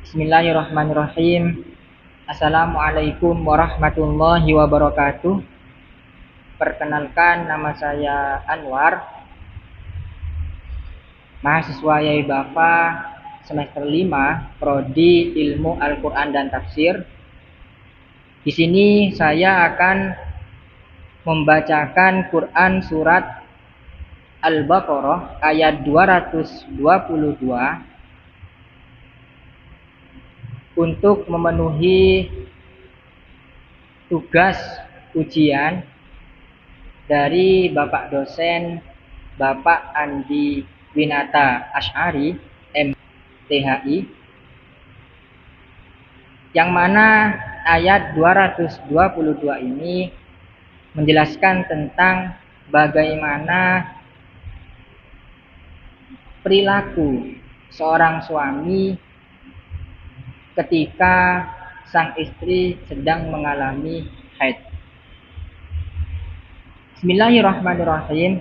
Bismillahirrahmanirrahim. Assalamualaikum warahmatullahi wabarakatuh. Perkenalkan, nama saya Anwar, mahasiswa Yai Bafa semester 5, prodi Ilmu Al-Qur'an dan Tafsir. Di sini saya akan membacakan Quran surat Al-Baqarah ayat 222 untuk memenuhi tugas ujian dari Bapak dosen Bapak Andi Winata Asy'ari MTHI, yang mana ayat 222 ini menjelaskan tentang bagaimana perilaku seorang suami ketika sang istri sedang mengalami haid. Bismillahirrahmanirrahim.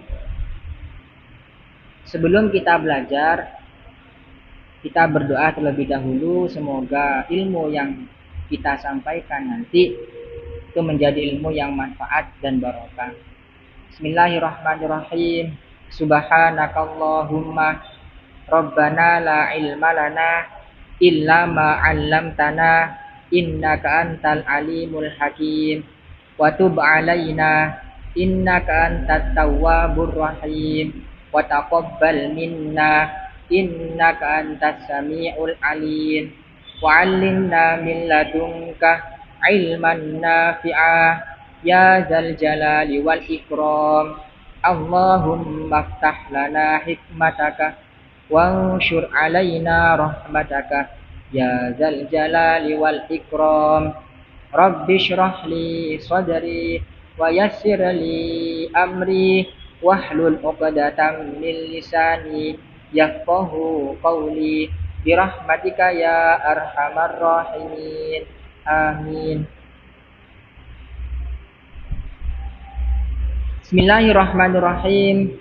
Sebelum kita belajar, kita berdoa terlebih dahulu, semoga ilmu yang kita sampaikan nanti itu menjadi ilmu yang manfaat dan barokah. Bismillahirrahmanirrahim. Subhanakallahumma Rabbana la ilma lana illa ma 'allamtana innaka antal alimul hakim wa tub 'alaina innaka antat tawwabur rahim wa taqabbal minna innaka antas samiul alim wa 'allimna min ladunka 'ilman nafi'a ya dzal jalali wal ikram. Allahumma iftah lana hikmataka wanshur alaina rahmataka ya dzal jalali wal ikram. Rabbi shrah li sadri wa yassir li amri wahlul 'uqdatam min lisani yafqahu qawli birahmatika ya arhamar rahimin. Amin. Bismillahirrahmanirrahim.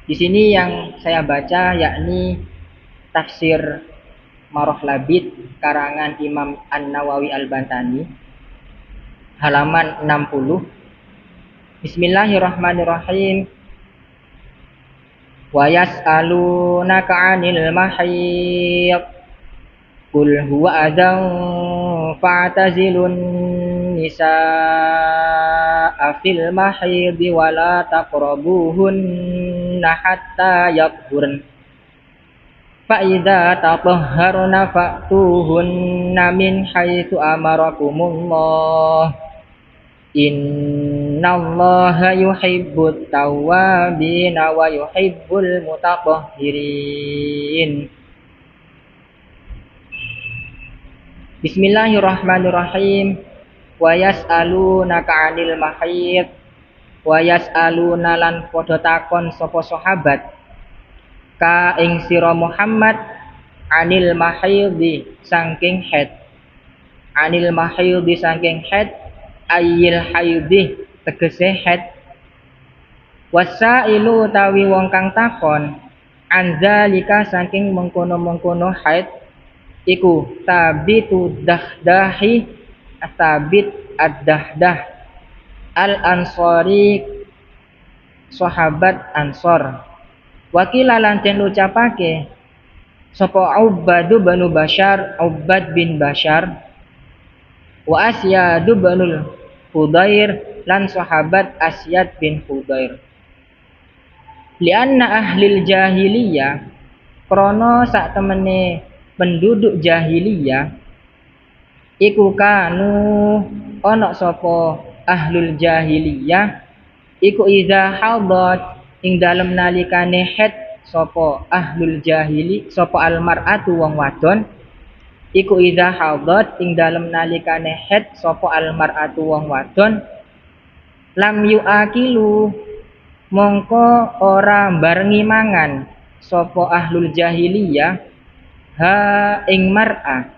Di sini yang saya baca yakni tafsir Maroh Labid karangan Imam An-Nawawi Al-Bantani, halaman 60. Bismillahirrahmanirrahim. Wa yas'alunaka 'anil mahiyid qul huwa adzan fa'tazilun nisaa fil mahiyid wa la taqrabuhunna hatta yathurn fa idza tatahharna fa'tuhunna min haitsu amarakumullah innallaha yuhibbut tawwabina wa yuhibbul mutatahhirin. Bismillahirrahmanirrahim. Wa yas'alunaka 'anil mahiyid. Wa yas'aluna lan padha takon sapa sahabat ka ing sira Muhammad 'anil mahiyid saking haid. 'Anil mahiyid saking haid, ayil haidih tegese haid. Wasailu tawi wong kang takon anzalika saking mengkono-mengkono haid iku tabitu dahdahi astabit ad-dahdah al-ansori, sahabat ansor. Wakila lan den ucapake sapa Ubadu banu Bashar, Ubad bin Bashar, wa Asyadu banul Hudair lan sahabat Asyad bin Hudair. Lianna ahlil jahiliyah, krana sak temene penduduk jahiliyah iku kanu ana sapa ahlul jahiliyah iku idza hadat ing dalem nalikane haid sapa ahlul jahili sapa almar'atu wong wadon iku idza hadat ing dalem nalikane haid sapa almar'atu wong wadon lam yuakilu mongko ora barengi mangan sapa ahlul jahiliyah ha ing mar'ah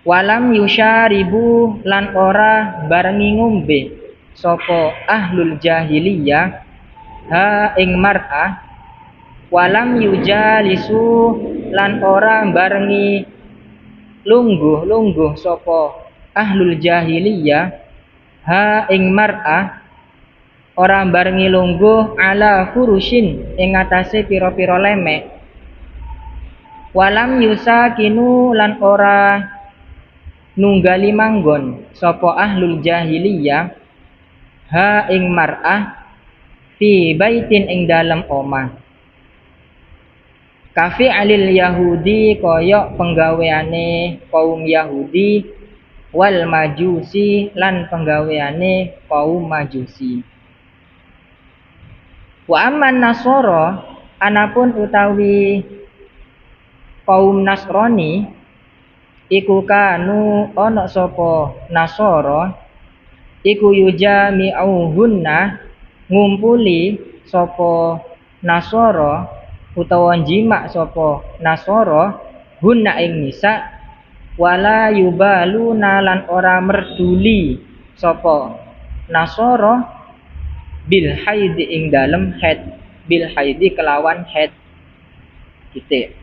walam yusyaribu lan ora barengi ngombe sapa ahlul jahiliyah ha ing mar'ah, walam yujalisu lan ora barengi lungguh sapa ahlul jahiliyah ha ing mar'ah, ora barengi lungguh ala furushin ing atase pira-pira lemek, walam yusakinu lan ora nunggali manggon sapa ahlul jahiliyah ha ing mar'ah fi baitin ing dalem omah, kafi alil Yahudi koyok penggaweane kaum Yahudi, wal majusi lan penggaweane kaum majusi. Wa amman nasara, anapun utawi kaum Nasrani iku kanu ana sapa Nasara iku yujami'uhunna ngumpuli sapa Nasara utawa jima sapa Nasara hunna ing nisa, wala yubaluna lan ora merduli sapa Nasara bil haidi ing dalem haid, bil haidi kelawan haid. Titik.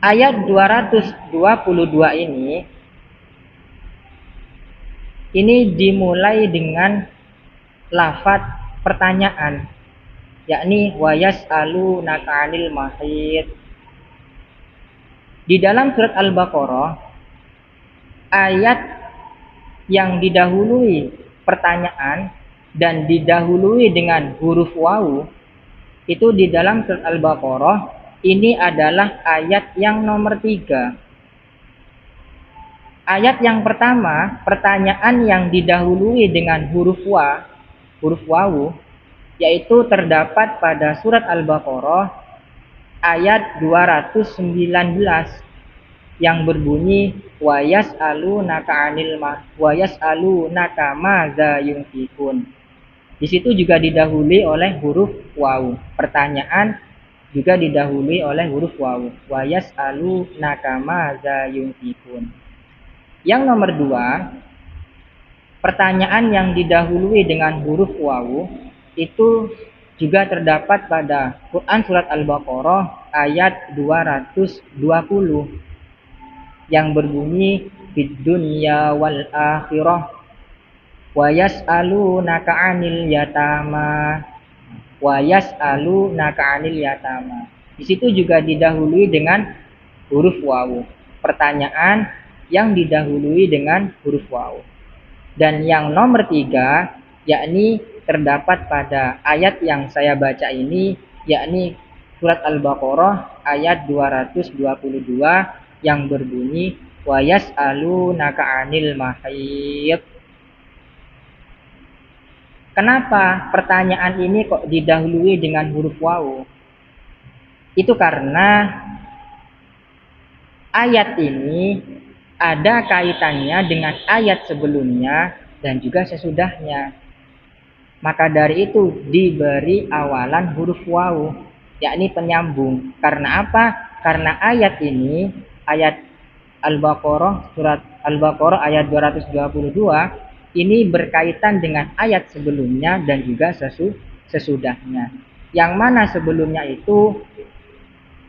Ayat 222 ini dimulai dengan lafaz pertanyaan, yakni wayas'alunaka 'anil mahid. Di dalam surat Al-Baqarah, ayat yang didahului pertanyaan dan didahului dengan huruf wawu itu di dalam surat Al-Baqarah ini adalah ayat yang nomor 3. Ayat yang pertama, pertanyaan yang didahului dengan huruf wawu, yaitu terdapat pada surat Al-Baqarah ayat 219 yang berbunyi wayas'alunaka 'anil wayas'alunaka madza yunfikun. Di situ juga didahului oleh huruf wawu. Pertanyaan juga didahului oleh huruf wawu. Wayas'alunaka madza yunfikun. Yang nomor 2, pertanyaan yang didahului dengan huruf wawu itu juga terdapat pada Quran surat Al-Baqarah ayat 220 yang berbunyi fid dunya wal akhirah wa yas'alunaka 'anil yatama, wa yas'alunaka 'anil yatama. Di situ juga didahului dengan huruf wawu. Pertanyaan yang didahului dengan huruf wawu. Dan yang nomor 3, yakni terdapat pada ayat yang saya baca ini, yakni surat Al-Baqarah ayat 222 yang berbunyi wa yas'alunaka 'anil mahid. Kenapa pertanyaan ini kok didahului dengan huruf wawu? Itu karena ayat ini ada kaitannya dengan ayat sebelumnya dan juga sesudahnya. Maka dari itu diberi awalan huruf wawu, yakni penyambung. Karena apa? Karena ayat ini, ayat Al-Baqarah, surat Al-Baqarah ayat 222, ini berkaitan dengan ayat sebelumnya dan juga sesudahnya. Yang mana sebelumnya itu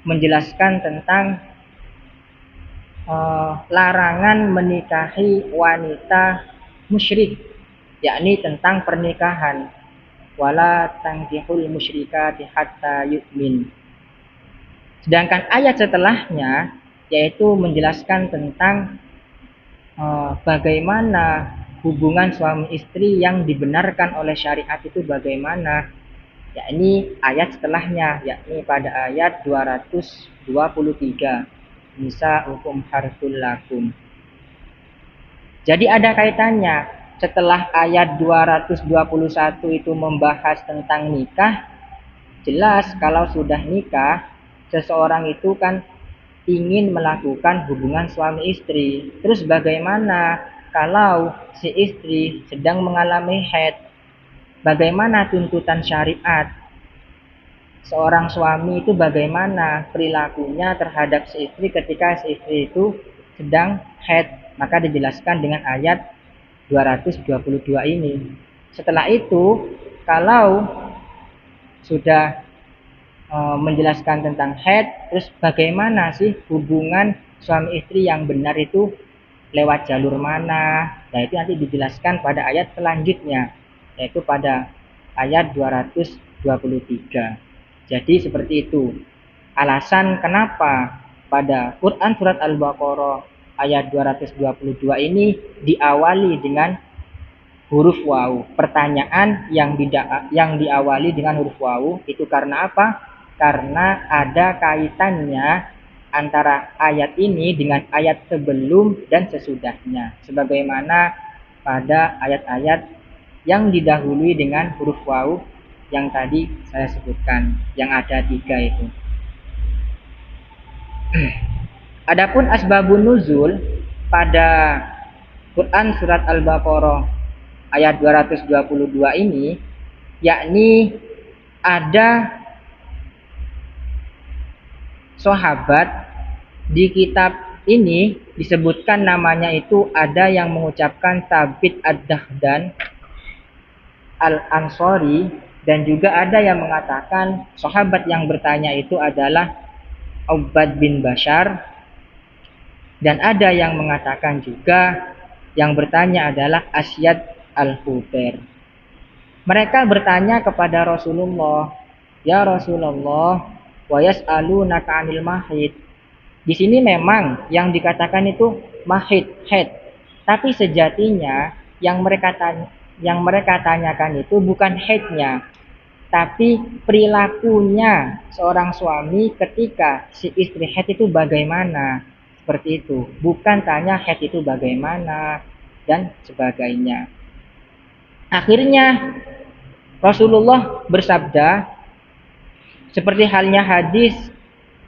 menjelaskan tentang larangan menikahi wanita musyrik, yakni tentang pernikahan. Wala tankihul musyrikati hatta yu'min. Sedangkan ayat setelahnya yaitu menjelaskan tentang bagaimana hubungan suami istri yang dibenarkan oleh syariat itu bagaimana, yakni ayat setelahnya, yakni pada ayat 223 Nisa hukum harsul lakum. Jadi ada kaitannya. Setelah ayat 221 itu membahas tentang nikah, jelas kalau sudah nikah, seseorang itu kan ingin melakukan hubungan suami istri. Terus bagaimana kalau si istri sedang mengalami haid? Bagaimana tuntutan syariat? Seorang suami itu bagaimana perilakunya terhadap si istri ketika si istri itu sedang haid? Maka dijelaskan dengan ayat 222 ini. Setelah itu, kalau sudah menjelaskan tentang haid, terus bagaimana sih hubungan suami istri yang benar itu lewat jalur mana? Nah, itu nanti dijelaskan pada ayat selanjutnya, yaitu pada ayat 223. Jadi seperti itu. Alasan kenapa pada Quran surat Al-Baqarah ayat 222 ini diawali dengan huruf wawu. Pertanyaan yang diawali dengan huruf wawu itu karena apa? Karena ada kaitannya antara ayat ini dengan ayat sebelum dan sesudahnya. Sebagaimana pada ayat-ayat yang didahului dengan huruf wawu yang tadi saya sebutkan, yang ada 3 itu. Adapun asbabun nuzul pada Quran surat Al-Baqarah ayat 222 ini, yakni ada sahabat di kitab ini disebutkan namanya itu ada yang mengucapkan Thabit ad-Dahdan al-Ansari, dan juga ada yang mengatakan sahabat yang bertanya itu adalah Ubad bin Bashar, dan ada yang mengatakan juga yang bertanya adalah Asyad al-Hubair. Mereka bertanya kepada Rasulullah, "Ya Rasulullah, wa yas'alunaka 'anil mahid." Di sini memang yang dikatakan itu mahid, haid. Tapi sejatinya yang mereka tanyakan itu bukan haidnya, tapi perilakunya seorang suami ketika si istri haid itu bagaimana. Seperti itu. Bukan tanya haid itu bagaimana dan sebagainya. Akhirnya Rasulullah bersabda, seperti halnya hadis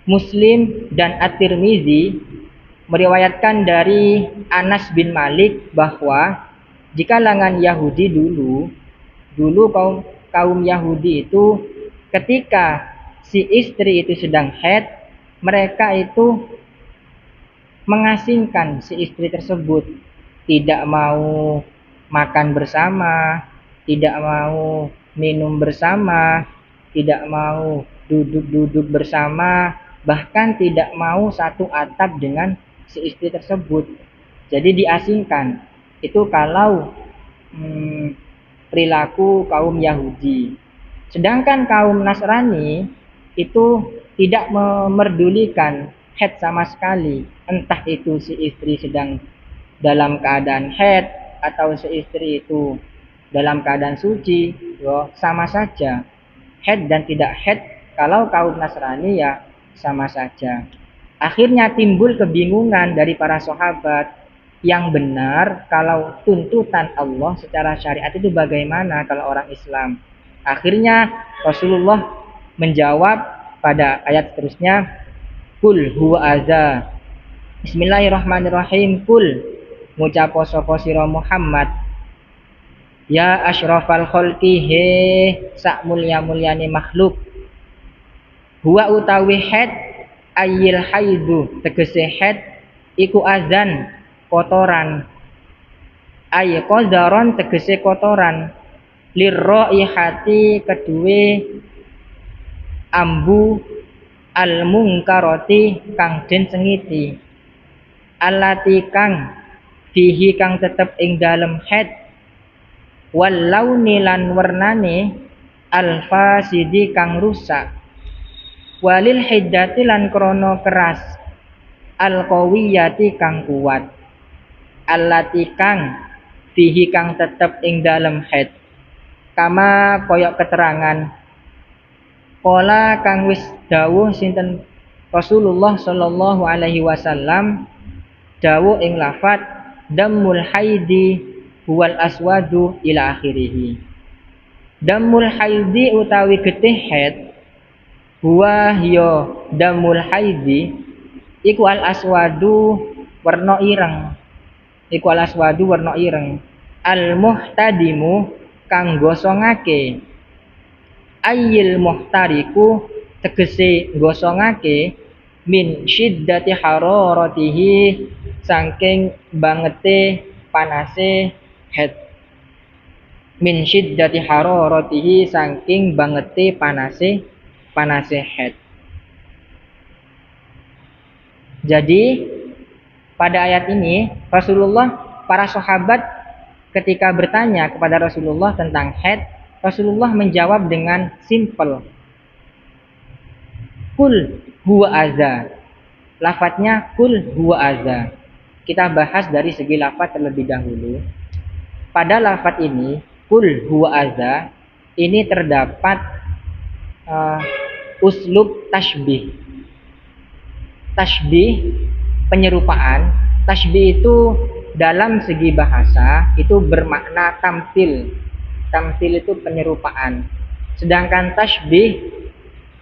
Muslim dan At-Tirmizi meriwayatkan dari Anas bin Malik bahwa di kalangan Yahudi dulu kaum Yahudi itu ketika si istri itu sedang haid, mereka itu mengasingkan si istri tersebut, tidak mau makan bersama, tidak mau minum bersama, tidak mau duduk-duduk bersama, bahkan tidak mau satu atap dengan si istri tersebut. Jadi diasingkan. Itu kalau perilaku kaum Yahudi. Sedangkan kaum Nasrani itu tidak memerdulikan haid sama sekali. Entah itu si istri sedang dalam keadaan haid atau si istri itu dalam keadaan suci, sama saja. Haid dan tidak haid kalau kaum Nasrani ya sama saja. Akhirnya timbul kebingungan dari para sahabat, yang benar kalau tuntutan Allah secara syariat itu bagaimana kalau orang Islam. Akhirnya Rasulullah menjawab pada ayat seterusnya, "Kul huwa adza." Bismillahirrahmanirrahim. Kul ngucapo sapa sira Muhammad, ya asyrafal khalqi, he sak mulya-mulyane makhluk. Huwa utawi haid, ayil haidu tegese haid iku azan kotoran, ay qadaron tegese kotoran, lirraihati kedue ambu al mungkaroti kang den sengiti, allati kang fihi kang tetep ing dalem haid, wal launi lan wernane al fasidi kang rusak, walil hiddati lan krono keras, al qawiyati kang kuat, allati kang fihi kang tetep ing dalem haid, kama koyok keterangan pola kang wis dawuh sinten Rasulullah sallallahu alaihi wasallam, dawuh ing lafat damul haidi huwal aswadu ila akhirih. Damul haidi utawi getih haid, huwa hiya damul haidi iku al aswadu warna ireng, iku al aswadu warna ireng, al muhtadimu kang gosongake, ayil muhtariku tegese gosongake, min syiddati hararatihi saking bangete panase haid. min syiddati hararatihi saking bangete panase head. Jadi pada ayat ini para sahabat ketika bertanya kepada Rasulullah tentang head, Rasulullah menjawab dengan simple. Kul huwa aza. Lafadznya kul huwa aza. Kita bahas dari segi lafadz terlebih dahulu. Pada lafadz ini, kul huwa aza, ini terdapat uslub tasbih. Tasbih, penyerupaan. Tasbih itu dalam segi bahasa itu bermakna tamtil. Tamtil itu penyerupaan. Sedangkan tasbih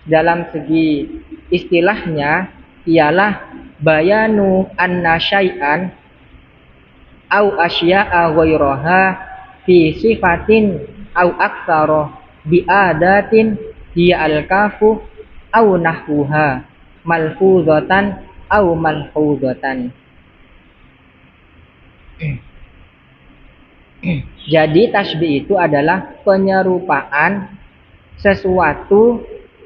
dalam segi istilahnya ialah bayanu anna syai'an au asya'a ghairaha fi sifatin au aktsara bi adatin hiya al-kafu au nahwuha malfuzatan au malfuzatan. Jadi tasbih itu adalah penyerupaan sesuatu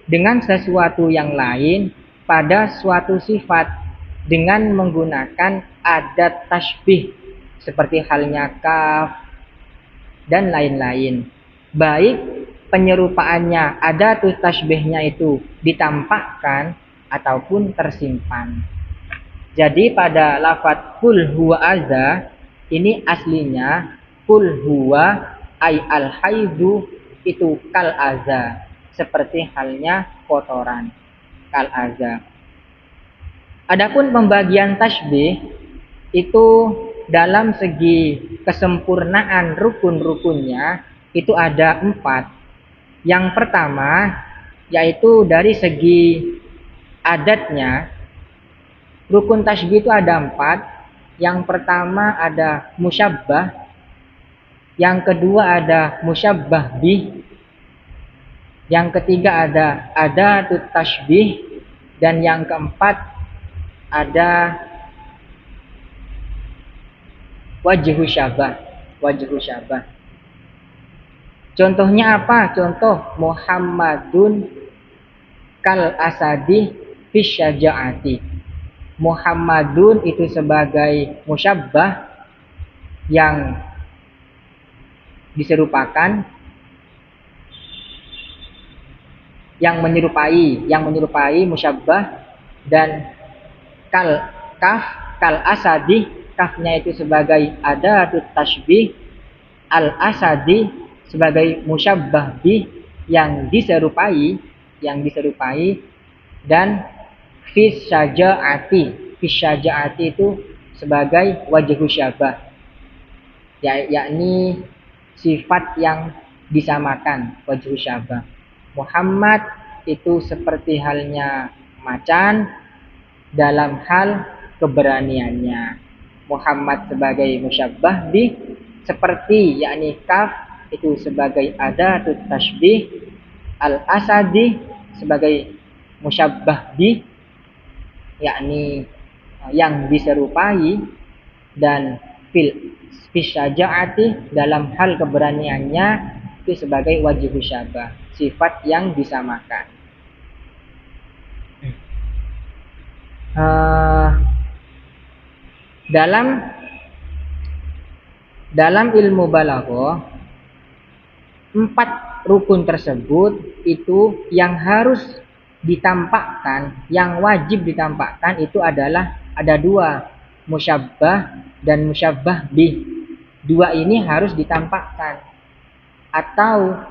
dengan sesuatu yang lain pada suatu sifat dengan menggunakan adat tasbih seperti halnya kaf dan lain-lain. Baik penyerupaannya adat tasbihnya itu ditampakkan ataupun tersimpan. Jadi pada lafadz kul huwa aza ini aslinya kul huwa ay al haidu itu kal aza, seperti halnya kotoran, kal aza. Adapun pembagian tasbih itu dalam segi kesempurnaan rukun-rukunnya itu ada 4. Yang pertama yaitu dari segi adatnya, rukun tasbih itu ada 4. Yang pertama ada musyabbah, yang kedua ada musyabbah bih, yang ketiga ada adatut tasbih, dan yang keempat ada wajhu syabah. Wajhu syabah. Contohnya apa? Contoh Muhammadun kal asadi fi syaja'ati. Muhammadun itu sebagai musyabbah yang diserupakan, yang menyerupai musyabbah, dan kal asadi, kafnya itu sebagai adatut tasbih, al asadi sebagai musyabbah bih yang diserupai, dan fis syaja'ati itu sebagai wajhu syabah, yakni sifat yang disamakan, wajhu syabah. Muhammad itu seperti halnya macan dalam hal keberaniannya. Muhammad sebagai musyabbah bih, seperti yakni kaf itu sebagai adatut tasbih, al asadi sebagai musyabbah bih yakni yang diserupai, dan fil syaja'ati dalam hal keberaniannya itu sebagai wajhu syabah, sifat yang disamakan. Dalam ilmu balaghah 4 rukun tersebut itu yang harus ditampakkan, yang wajib ditampakkan itu adalah ada 2, musyabbah dan musyabbah bih. 2 ini harus ditampakkan, atau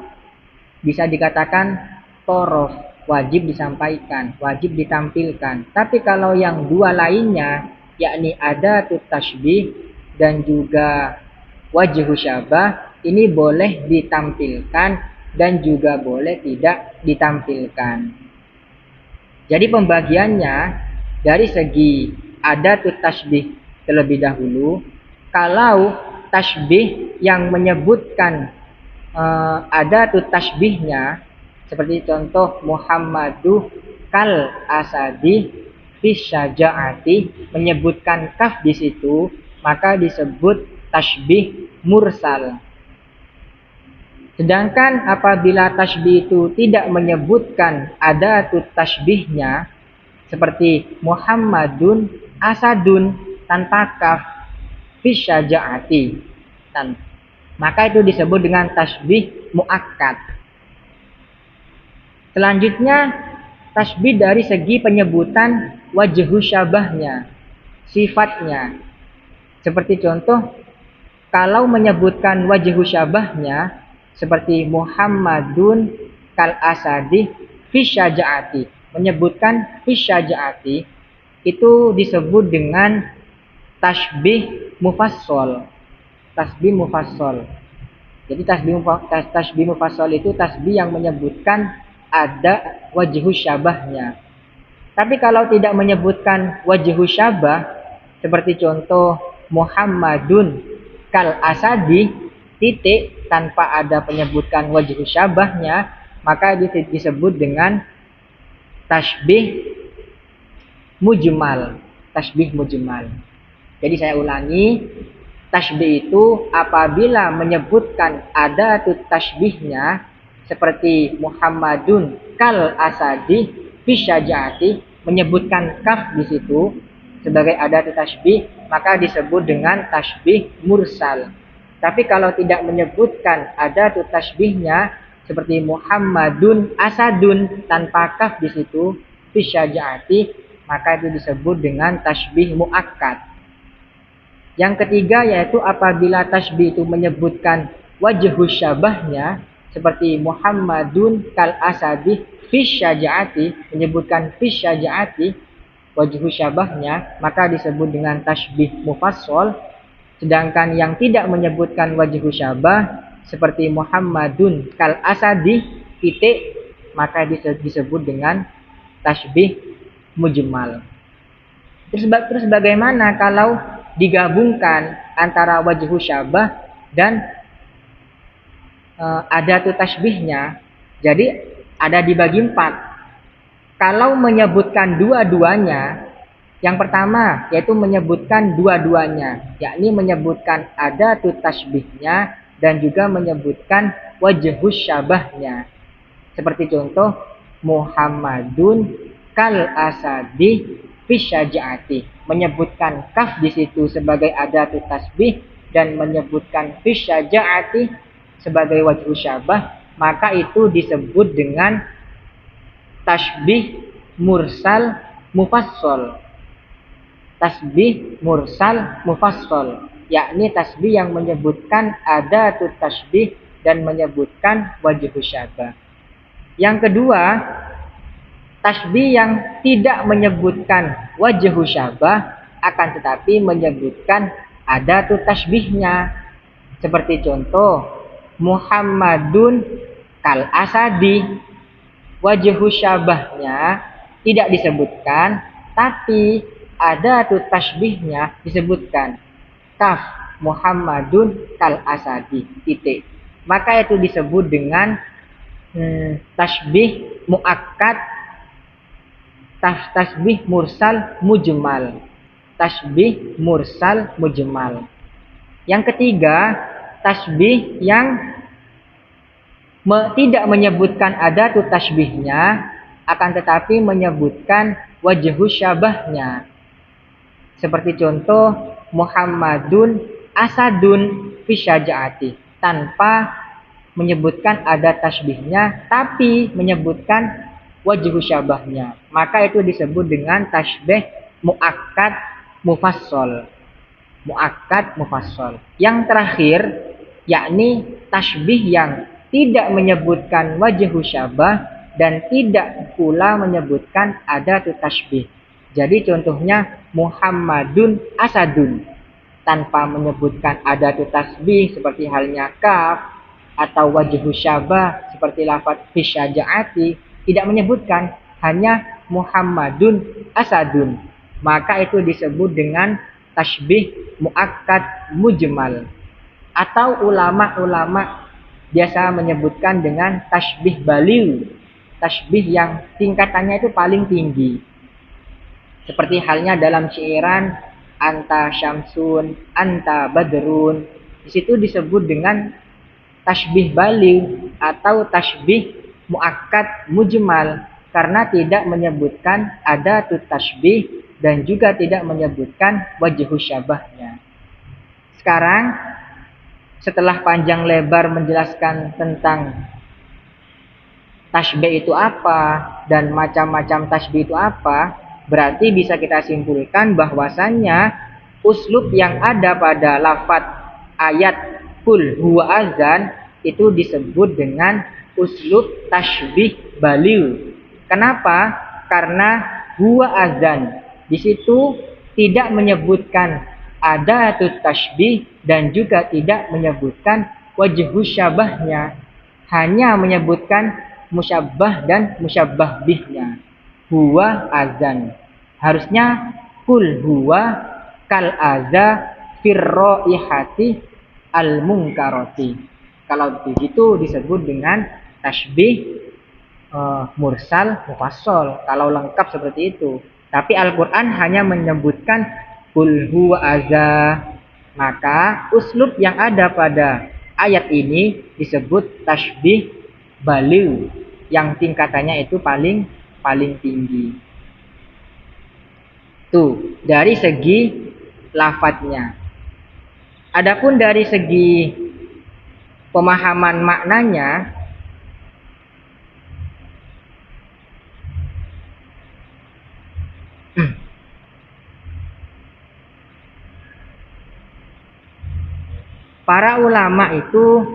bisa dikatakan torof, wajib disampaikan, wajib ditampilkan. Tapi kalau yang 2 lainnya, yakni adatut tasbih dan juga wajhu syabah, ini boleh ditampilkan dan juga boleh tidak ditampilkan. Jadi pembagiannya dari segi adatut tasbih terlebih dahulu. Kalau tasbih yang menyebutkan adatut tasbihnya, seperti contoh Muhammadu kal asadi fi syaja'ati, menyebutkan kaf di situ, maka disebut tasbih mursal. Sedangkan apabila tasbih itu tidak menyebutkan adatut tasbihnya, seperti Muhammadun asadun tanpa kaf fi syajaati, maka itu disebut dengan tasbih muakkad. Selanjutnya, tasbih dari segi penyebutan wajhu syabahnya, sifatnya. Seperti contoh, kalau menyebutkan wajhu syabahnya seperti Muhammadun kal asadi fi syajaati, menyebutkan fi syajaati itu disebut dengan tasbih mufassal. Tasbih mufassal. Jadi tasbih mufassal itu tasbih yang menyebutkan ada wajhu syabahnya. Tapi kalau tidak menyebutkan wajhu syabah, seperti contoh Muhammadun kal asadi titik tanpa ada penyebutkan wajhu syabahnya, maka disebut dengan tasbih mujmal. Tasbih mujmal. Jadi saya ulangi, tasbih itu apabila menyebutkan adatut tasbihnya seperti Muhammadun kal asadi fi syajaati, menyebutkan kaf di situ sebagai adatut tasbih, maka disebut dengan tasbih mursal. Tapi kalau tidak menyebutkan adatut tasbihnya seperti Muhammadun asadun tanpa kaf di situ fi syajaati, maka itu disebut dengan tasbih muakkad. Yang ketiga yaitu apabila tasbih itu menyebutkan wajhu syabahnya seperti Muhammadun kal asadi fi syajaati, menyebutkan fi syajaati wajhu syabahnya, maka disebut dengan tasbih mufassal. Sedangkan yang tidak menyebutkan wajhu syabah seperti Muhammadun kal asadi titik, maka disebut dengan tasbih mujmal. Terus bagaimana kalau digabungkan antara wajhu syabah dan adatut tasbihnya? Jadi ada dibagi 4. Kalau menyebutkan dua-duanya, yang pertama yaitu menyebutkan dua-duanya, yakni menyebutkan adatut tasbihnya dan juga menyebutkan wajhu syabahnya. Seperti contoh Muhammadun kal asadi fi syajaati, menyebutkan kaf di situ sebagai adatut tasbih dan menyebutkan fi syajaati sebagai wajhu syabah, maka itu disebut dengan tasbih mursal mufassal. Tasbih mursal mufassal, yakni tasbih yang menyebutkan adatut tasbih dan menyebutkan wajhu syabah. Yang kedua, tasbih yang tidak menyebutkan wajhu syabah akan tetapi menyebutkan adatut tasbihnya. Seperti contoh Muhammadun kal asadi, wajhu syabahnya tidak disebutkan, tapi adatut tasbihnya disebutkan kaf Muhammadun kal asadi titik. Maka itu disebut dengan tasbih muakkad, tasbih mursal mujmal. Tasbih mursal mujmal. Yang ketiga, tasbih yang tidak menyebutkan adatut tasbihnya akan tetapi menyebutkan wajhu syabahnya. Seperti contoh Muhammadun asadun fi syajaati, tanpa menyebutkan adat tasbihnya tapi menyebutkan wajhu syabahnya, maka itu disebut dengan tasbih muakkad mufassal. Muakkad mufassal. Yang terakhir yakni tasbih yang tidak menyebutkan wajhu syabah dan tidak pula menyebutkan adatut tasbih. Jadi contohnya Muhammadun asadun tanpa menyebutkan adatut tasbih seperti halnya kaf atau wajhu syabah seperti lafaz fi syajaati, tidak menyebutkan, hanya Muhammadun asadun, maka itu disebut dengan tasbih muakkad mujmal. Atau ulama-ulama biasa menyebutkan dengan tasbih baliw, tasbih yang tingkatannya itu paling tinggi. Seperti halnya dalam syairan anta syamsun, anta badrun. Di situ disebut dengan tasbih baligh atau tasbih muakkad mujmal karena tidak menyebutkan ada tasbih dan juga tidak menyebutkan wajhu syabahnya. Sekarang setelah panjang lebar menjelaskan tentang tasbih itu apa dan macam-macam tasbih itu apa, berarti bisa kita simpulkan bahwasannya uslub yang ada pada lafaz ayat kul huwa azan itu disebut dengan uslub tasbih baligh. Kenapa? Karena huwa azan di situ tidak menyebutkan ada tasbih dan juga tidak menyebutkan wajhu syabahnya, hanya menyebutkan musyabbah dan musyabbah bihnya. Huwa azan. Harusnya kul huwa kal aza firraihati al munkarati. Kalau begitu disebut dengan tasbih mursal mufassal. Kalau lengkap seperti itu. Tapi Al-Qur'an hanya menyebutkan kul huwa aza. Maka uslub yang ada pada ayat ini disebut tasbih baligh yang tingkatannya itu paling tinggi. Tuh, dari segi lafadznya. Adapun dari segi pemahaman maknanya, para ulama itu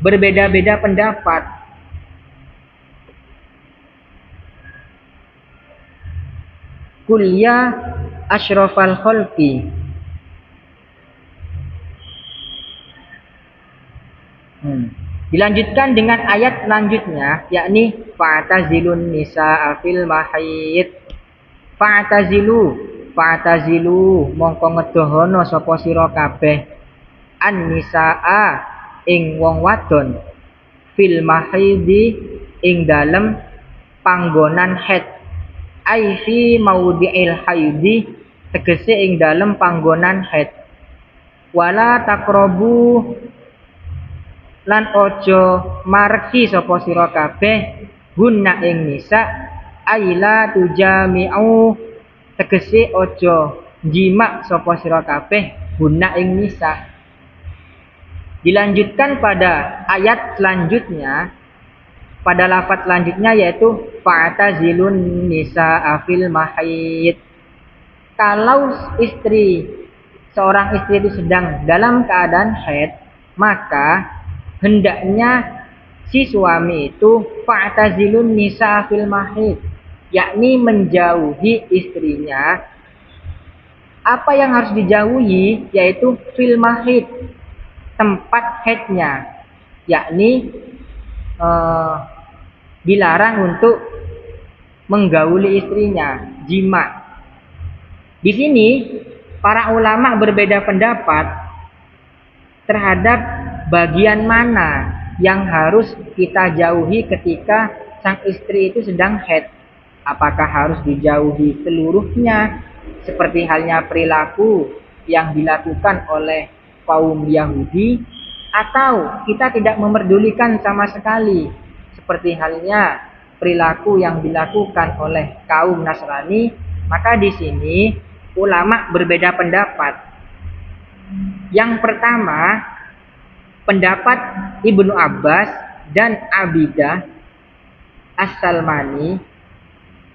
berbeda-beda pendapat. Kuliah asyrafal khalqi. Dilanjutkan dengan ayat selanjutnya, yakni fa'tazilun nisaa fil mahid. Fa'tazilu mongko ngedohono sapa sira kabeh an nisaa ing wong wadon fil mahidi ing dalem panggonan haid. Ai fi maudhi'il haidi tegese ing dalem panggonan haid. Wala taqrabu lan ojo mareki sapa sira kabeh hunna ing nisa aila tujami'u tegese ojo jima sapa sira kabeh hunna ing nisa. Dilanjutkan pada ayat selanjutnya, pada lafaz selanjutnya yaitu fa'tazilun nisaa fil mahid. Kalau seorang istri itu sedang dalam keadaan haid, maka hendaknya si suami itu fa'tazilun nisaa fil mahid, yakni menjauhi istrinya. Apa yang harus dijauhi yaitu fil mahid, tempat haidnya, yakni dilarang untuk menggauli istrinya, jima. Di sini para ulama berbeda pendapat terhadap bagian mana yang harus kita jauhi ketika sang istri itu sedang haid. Apakah harus dijauhi seluruhnya seperti halnya perilaku yang dilakukan oleh kaum Yahudi, atau kita tidak memerdulikan sama sekali seperti halnya perilaku yang dilakukan oleh kaum Nasrani? Maka di sini ulama berbeda pendapat. Yang pertama, pendapat Ibnu Abbas dan Abidah As-Salmani,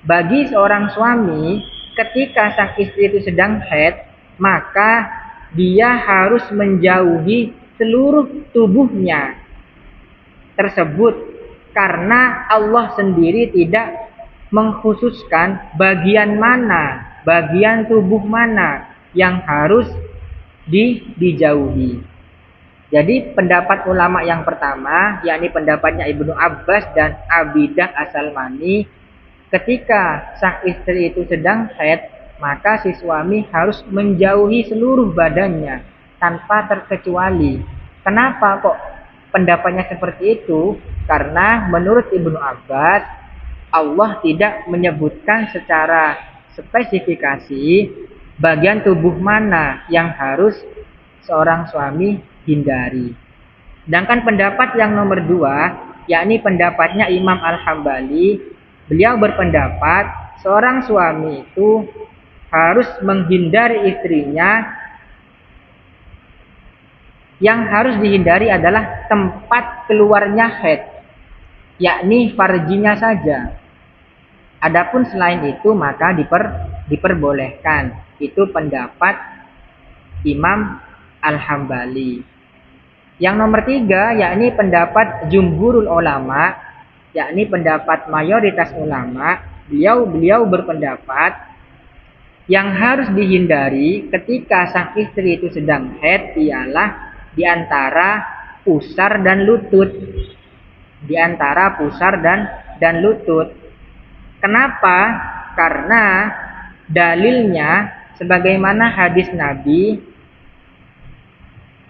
bagi seorang suami ketika sang istri itu sedang haid, maka dia harus menjauhi seluruh tubuhnya tersebut, karena Allah sendiri tidak mengkhususkan bagian mana, bagian tubuh mana yang harus dijauhi. Jadi pendapat ulama yang pertama, yakni pendapatnya Ibnu Abbas dan Abidah As-Salmani, ketika sang istri itu sedang haid, maka si suami harus menjauhi seluruh badannya tanpa terkecuali. Kenapa kok pendapatnya seperti itu? Karena menurut Ibnu Abbas, Allah tidak menyebutkan secara spesifikasi bagian tubuh mana yang harus seorang suami hindari. Sedangkan pendapat yang nomor 2, yakni pendapatnya Imam Al-Hambali, beliau berpendapat seorang suami itu harus menghindari istrinya. Yang harus dihindari adalah tempat keluarnya haid, yakni farjinya saja. Adapun selain itu maka diperbolehkan. Itu pendapat Imam Al-Hambali. Yang nomor 3, yakni pendapat jumhurul ulama, yakni pendapat mayoritas ulama. Beliau berpendapat yang harus dihindari ketika sang istri itu sedang haid ialah di antara pusar dan lutut. Di antara pusar dan lutut. Kenapa? Karena dalilnya sebagaimana hadis Nabi,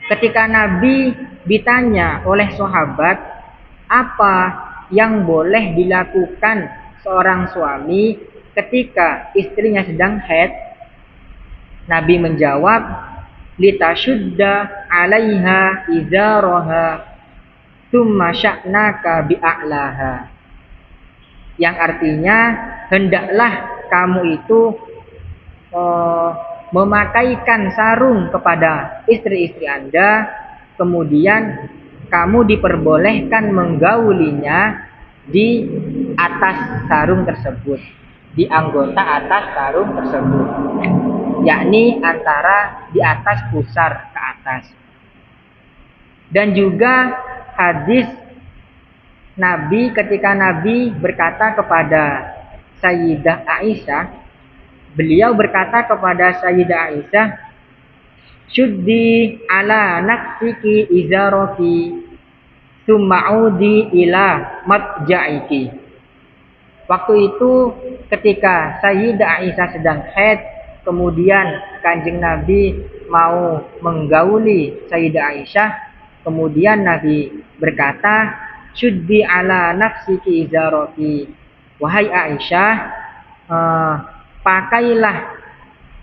ketika Nabi ditanya oleh sahabat apa yang boleh dilakukan seorang suami ketika istrinya sedang haid, Nabi menjawab, litashudda 'alaiha izaraha tsumma sya'naka bi'a'laha. Yang artinya hendaklah kamu itu memakaikan sarung kepada istri-istri Anda, kemudian kamu diperbolehkan menggaulinya di atas sarung tersebut, di anggota atas sarung tersebut, yakni antara di atas pusar ke atas. Dan juga hadis Nabi ketika Nabi berkata kepada Sayyidah Aisyah, beliau berkata kepada Sayyidah Aisyah, syuddi ala nafsiki izaraki tumma'udi ila matja'iki. Waktu itu ketika Sayyidah Aisyah sedang haid, kemudian Kanjeng Nabi mau menggauli Sayyidah Aisyah, kemudian Nabi berkata, syuddi ala nafsiki izaraki. Wahai Aisyah, pakailah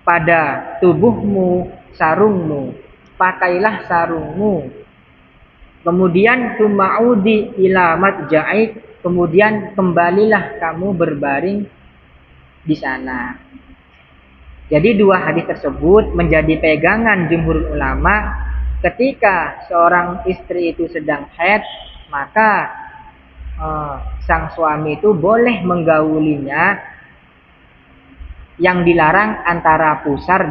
pada tubuhmu sarungmu, pakailah sarungmu. Kemudian tuma'udi ila matja'ik, kemudian kembalilah kamu berbaring di sana. Jadi dua hadis tersebut menjadi pegangan jumhur ulama. Ketika seorang istri itu sedang haid, maka sang suami itu boleh menggaulinya. Yang dilarang antara pusar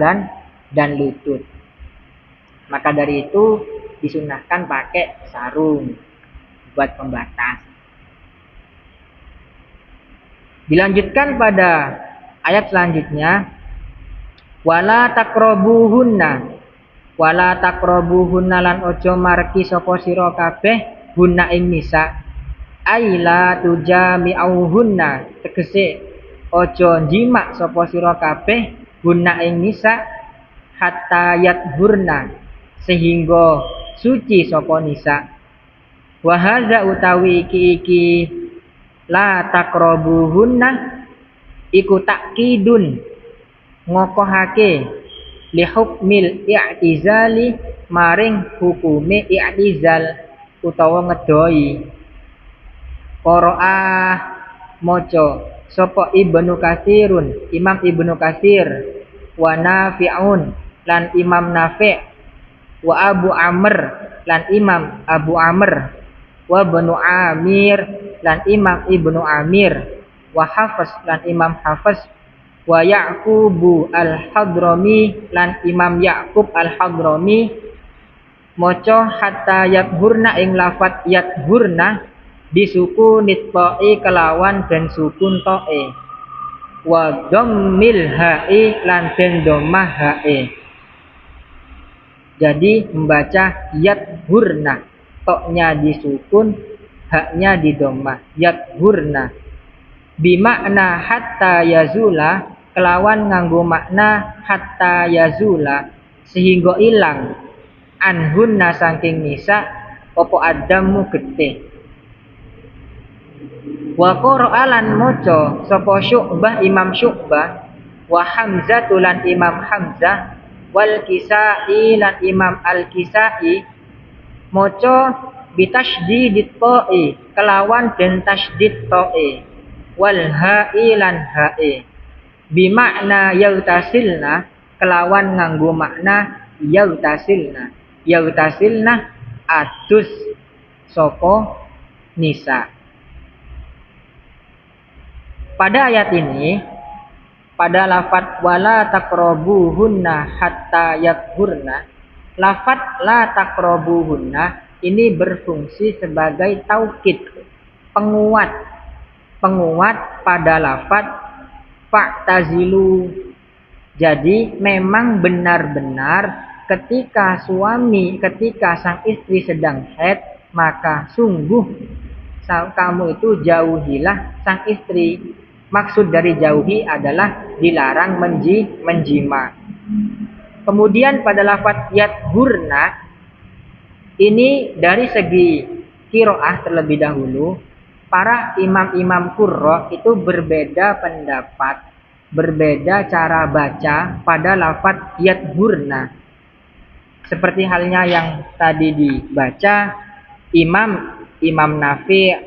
dan lutut. Maka dari itu disunahkan pakai sarung buat pembatas. Dilanjutkan pada ayat selanjutnya, wala taqrabuhunna lan ojo marki sapa sira kabeh hunna ing nisa, aila tujami'uhunna, tegese ojo jimak sapa sira kabeh hunna ing nisa hatta yathurna, sehingga suci sapa nisa. Wa hadza utawi iki la taqrabuhunna iku takkidun ngokohake li hukmil i'tizali maring hukume i'tizal utawa ngedoi. Qira'ah maca sapa Ibnu Katsirun, Imam Ibnu Katsir, wa Nafi'un lan Imam Nafi', wa Abu Amr lan Imam Abu Amr, wa Ibnu Amir lan Imam Ibnu Amir, wa Hafiz lan Imam Hafiz, wa Ya'qubu al-Hadrami lan Imam Ya'qub al-Hadrami maca hatta yathurna ing lafat yathurna disuku nitqai kelawan dan sukun to'e, wa dhammil ha'i lan den dhammah ha'i. Jadi membaca yathurna, toknya disukun, haknya di dhammah, yathurna. Bimakna hatta yazula, kelawan nganggo makna hatta yazula, sehingga ilang anhunna saking nisa opo adamu getih. Wa qara'alan maca sapa Syu'bah Imam Syu'bah, wa Hamzah lan Imam Hamzah, wal Kisai lan Imam Al-Kisai, Moco bitasydidit ta'i kelawan den tasydid ta'i wal ha'i lan ha'i bimakna yautasilna kelawan nganggo makna yautasilna adus soko nisa. Pada ayat ini, pada lafadz wala taqrabuhunna hatta yathurna, lafadz la taqrabuhunna ini berfungsi sebagai taukid, penguat pada lafadz fa'tazilu. Jadi memang benar-benar ketika sang istri sedang haid, maka sungguh kamu itu jauhilah sang istri. Maksud dari jauhi adalah dilarang menjima. Kemudian pada lafadz yathurna ini dari segi qiraah terlebih dahulu, para imam-imam qurra itu berbeda pendapat, berbeda cara baca pada lafadz yathurna. Seperti halnya yang tadi dibaca Imam Nafi',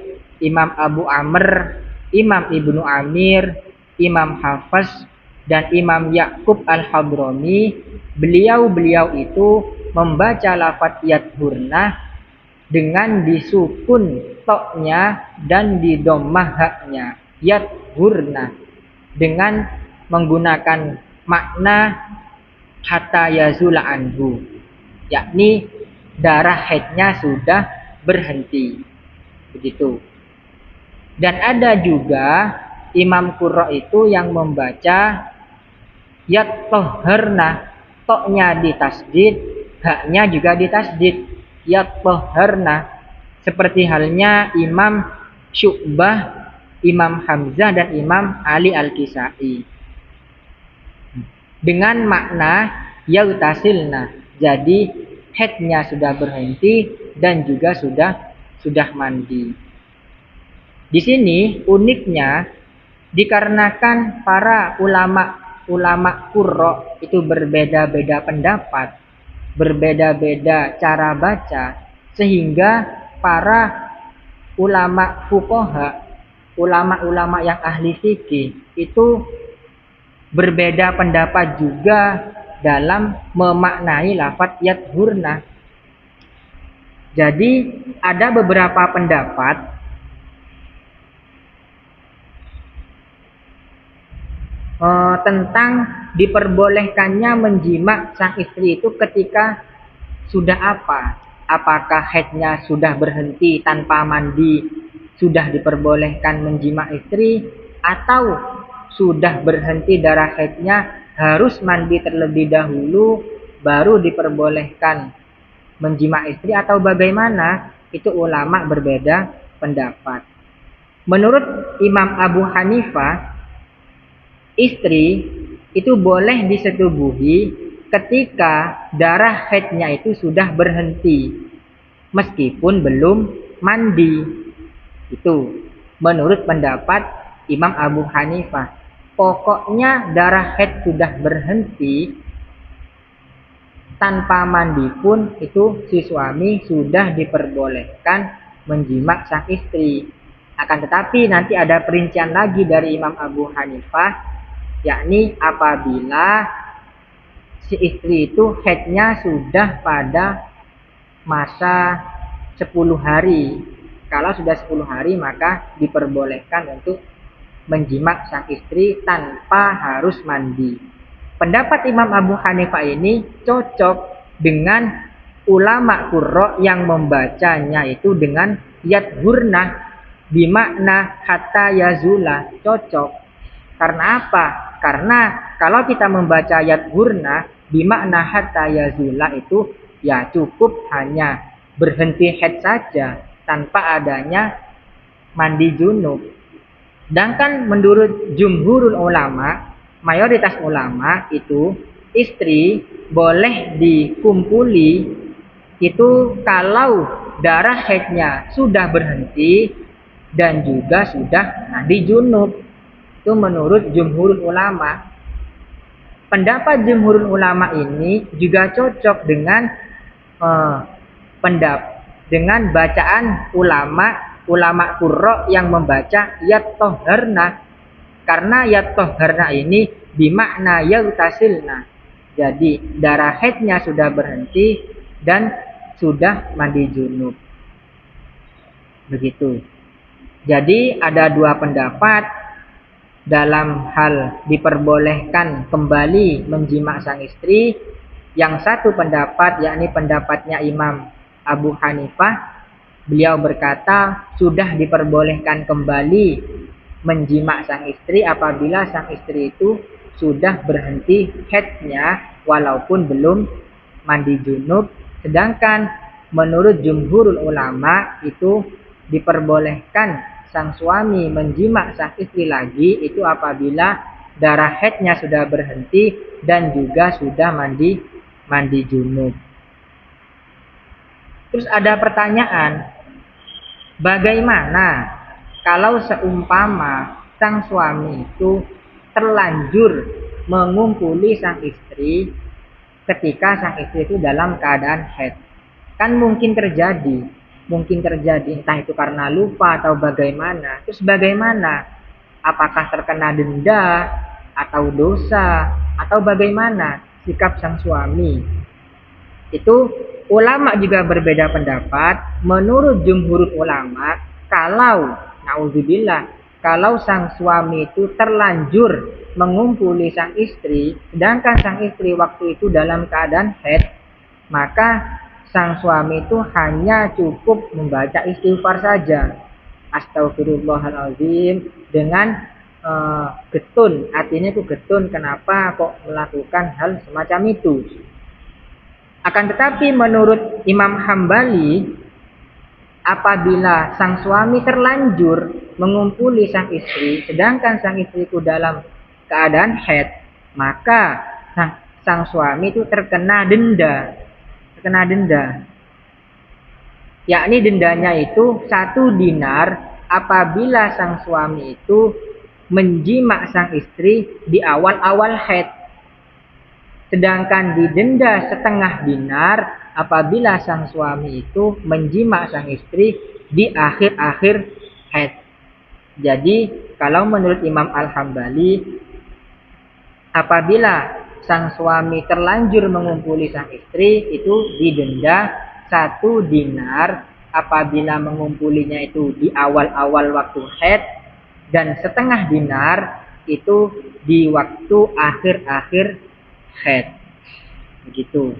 Imam Abu Amr, Imam Ibnu Amir, Imam Hafs, dan Imam Ya'qub Al-Hadrami, beliau itu membaca lafadz yathurna dengan disukun toknya dan didommah haknya, yathurna, dengan menggunakan makna hatta yazula anhu, yakni darah haidnya sudah berhenti. Begitu. Dan ada juga imam qurra itu yang membaca yatahharna, toknya ditasdid, haknya juga ditasdid, yatahharna, seperti halnya Imam Syu'bah, Imam Hamzah, dan Imam Ali Al-Kisai, dengan makna yautasilna, jadi haidnya sudah berhenti dan juga sudah mandi. Di sini uniknya dikarenakan para ulama qurra itu berbeda-beda pendapat, berbeda-beda cara baca, sehingga para ulama fuqaha, ulama-ulama yang ahli fikih itu berbeda pendapat juga dalam memaknai lafadz yathurna. Jadi ada beberapa pendapat tentang diperbolehkannya menjima sang istri itu ketika sudah apa? Apakah haidnya sudah berhenti tanpa mandi, sudah diperbolehkan menjima istri, atau sudah berhenti darah haidnya harus mandi terlebih dahulu baru diperbolehkan menjima istri, atau bagaimana? Itu ulama berbeda pendapat. Menurut Imam Abu Hanifah, istri itu boleh disetubuhi ketika darah haidnya itu sudah berhenti meskipun belum mandi. Itu menurut pendapat Imam Abu Hanifah. Pokoknya darah haid sudah berhenti tanpa mandi pun itu si suami sudah diperbolehkan menjima sang istri. Akan tetapi nanti ada perincian lagi dari Imam Abu Hanifah, yakni apabila si istri itu haidnya sudah pada masa 10 hari. Kalau sudah 10 hari maka diperbolehkan untuk menjima sang istri tanpa harus mandi. Pendapat Imam Abu Hanifah ini cocok dengan ulama qurra yang membacanya itu dengan yathurna bimakna hatta yazula. Cocok. Karena apa? Karena kalau kita membaca yathurna bimakna hatta yazula itu ya cukup hanya berhenti haid saja tanpa adanya mandi junub. Sedangkan menurut jumhurul ulama, mayoritas ulama itu istri boleh dikumpuli itu kalau darah haidnya sudah berhenti dan juga sudah mandi junub. Itu menurut jumhurul ulama. Pendapat jumhurul ulama ini juga cocok dengan dengan bacaan ulama qurra yang membaca yattoharna, karena yattoharna ini bimakna yaghtasilna. Jadi darah haidnya sudah berhenti dan sudah mandi junub. Begitu. Jadi ada dua pendapat dalam hal diperbolehkan kembali menjima sang istri. Yang satu pendapat, yakni pendapatnya Imam Abu Hanifah, beliau berkata sudah diperbolehkan kembali menjima sang istri apabila sang istri itu sudah berhenti haidnya walaupun belum mandi junub. Sedangkan menurut jumhurul ulama itu diperbolehkan sang suami menjima sang istri lagi itu apabila darah haidnya sudah berhenti dan juga sudah mandi junub. Terus ada pertanyaan, bagaimana kalau seumpama sang suami itu terlanjur mengumpuli sang istri ketika sang istri itu dalam keadaan haid? Kan mungkin terjadi entah itu karena lupa atau bagaimana. Terus bagaimana? Apakah terkena denda atau dosa atau bagaimana sikap sang suami? Itu ulama juga berbeda pendapat. Menurut jumhur ulama, kalau naudzubillah, kalau sang suami itu terlanjur mengumpuli sang istri, sedangkan sang istri waktu itu dalam keadaan haid, maka sang suami itu hanya cukup membaca istighfar saja. Astagfirullahaladzim dengan getun. Artinya itu getun, kenapa kok melakukan hal semacam itu. Akan tetapi menurut Imam Hambali, apabila sang suami terlanjur mengumpuli sang istri, sedangkan sang istri itu dalam keadaan haid, maka sang suami itu terkena denda. Yakni dendanya itu 1 dinar apabila sang suami itu menjima sang istri di awal-awal haid. Sedangkan didenda 1/2 dinar apabila sang suami itu menjima sang istri di akhir-akhir haid. Jadi kalau menurut Imam Al-Hambali, apabila sang suami terlanjur mengumpuli sang istri itu didenda 1 dinar apabila mengumpulinya itu di awal-awal waktu haid, dan 1/2 dinar itu di waktu akhir-akhir haid. Begitu.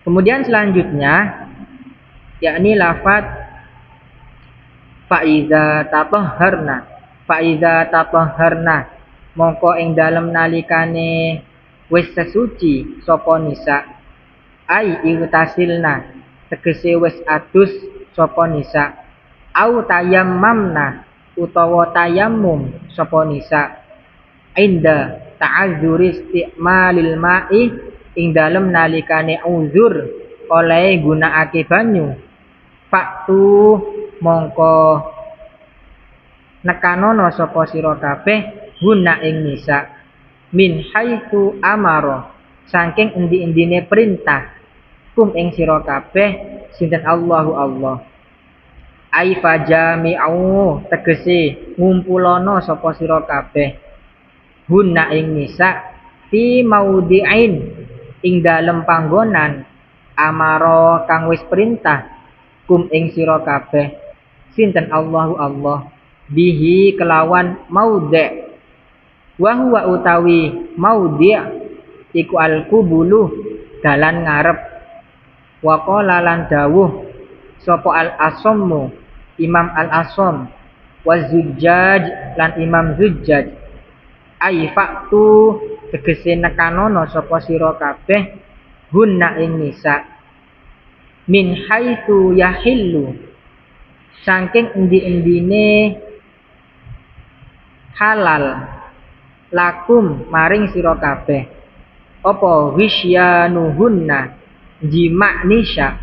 Kemudian selanjutnya yakni lafaz faiza tatahharna mongko ing dalem nalikane wis sesuci sapa nisa, ai igtasilna tegese wis adus sapa nisa, au tayammamna utawa tayammum sapa nisa, inda ta'azzuri isti'malil ma'i ing dalem nalikane uzur oleh gunakake banyu, faktu mongko nekanono sapa sira kabeh guna ing nisa min haitsu amara saking endi-endine perintah kum ing sira kabeh sinten Allahu Allah. Ai fajami'u tegese ngumpulono sapa sira kabeh guna ing nisa fi maudhi'in ing dalem panggonan amara kang wis perintah kum ing sira kabeh sinten Allahu Allah bihi kelawan maudhi'. Wa huwa utawi maudhi' iku al-qubulu dalan ngarep. Wa qala lan dawuh sapa al-Asammu Imam al-Asam wa Zujjaj lan Imam Zujjaj, ai faktu tegese nekanono sapa sira kabeh hunna ing nisa min haitsu yahillu saking endi-endine halal lakum maring sira kabeh apa wisyanuhunna jima' nisa,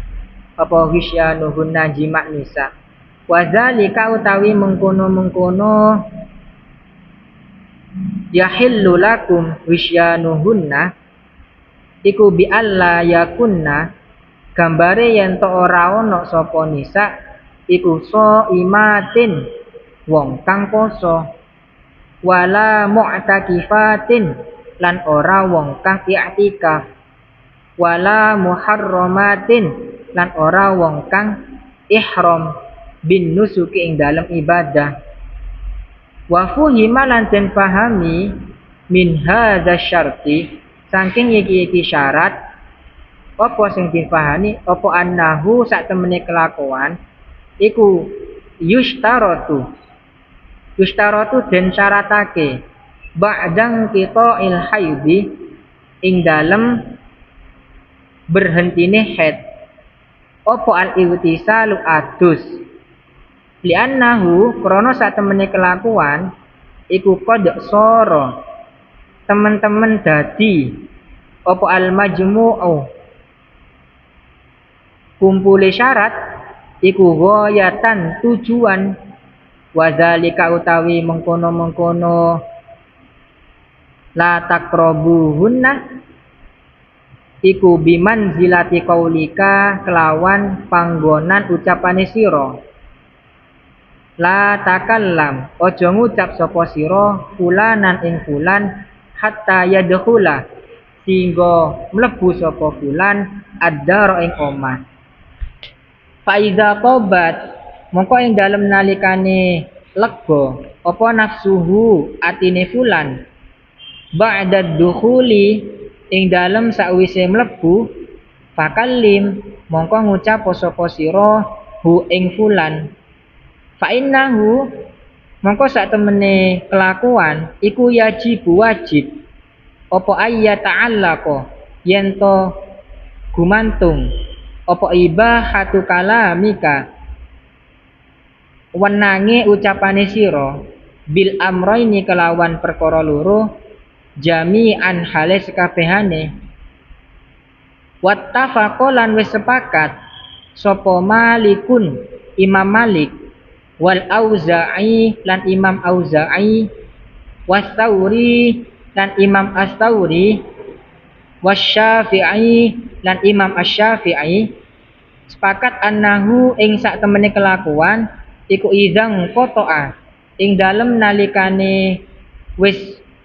apa wisyanuhunna jima' nisa, wadzalika utawi mengkono-mengkono yahillu lakum wisyanuhunna iku bi alla yakunna gambare yen to ora ana sapa nisa iku imatin wong kang poso, wala mu'takifatin lan ora wong kang i'tikaf, wala muharramatin lan ora wong kang ihram bin nusuki ing dalem ibadah. Wa fuhima lan den pahami min hadza syarti saking iki syarat apa sing dipahami apa annahu sak temene kelakuan iku yustaratu den syaratake ba'dang qita'il haidi ing dalem berhentine haid apa al-ightisalu adus li'annahu krana sak temene kelakuan iku qad sara teman-teman dadi apa al-majmu'u kumpule syarat iku ghayatan tujuan wadzalika utawi mengkono-mengkono la taqrabuhunna iku biman zilati qaulika kelawan panggonan ucapane sira la takallam ojo ngucap sapa sira fulanan ing fulan hatta yadkhula sehingga mlebu sapa fulan ad-dar ing omah. Fa iza tobat mongko ing dalem nalikane lega apa nafsuhu atine fulan ba'da dukhuli ing dalem sakwise mlebu fakallim mongko ngucap sapa sira hu ing fulan fa innahu mongko sak temene kelakuan iku wajib apa ayyata'allaqa yen to gumantung apa ibahatu kalamika wenange ucapane sira bil amraini kelawan perkara loro jami'an hale sekabehane wattafaqo lan wis sepakat sapa malikun Imam Malik wal Auza'i lan Imam Auza'i was-Tsauri lan Imam As-Tsauri wasy-Syafi'i lan Imam Asy-Syafi'i sepakat annahu ing sak temene kelakuan iku idzang qata'a ing dalem nalikane wis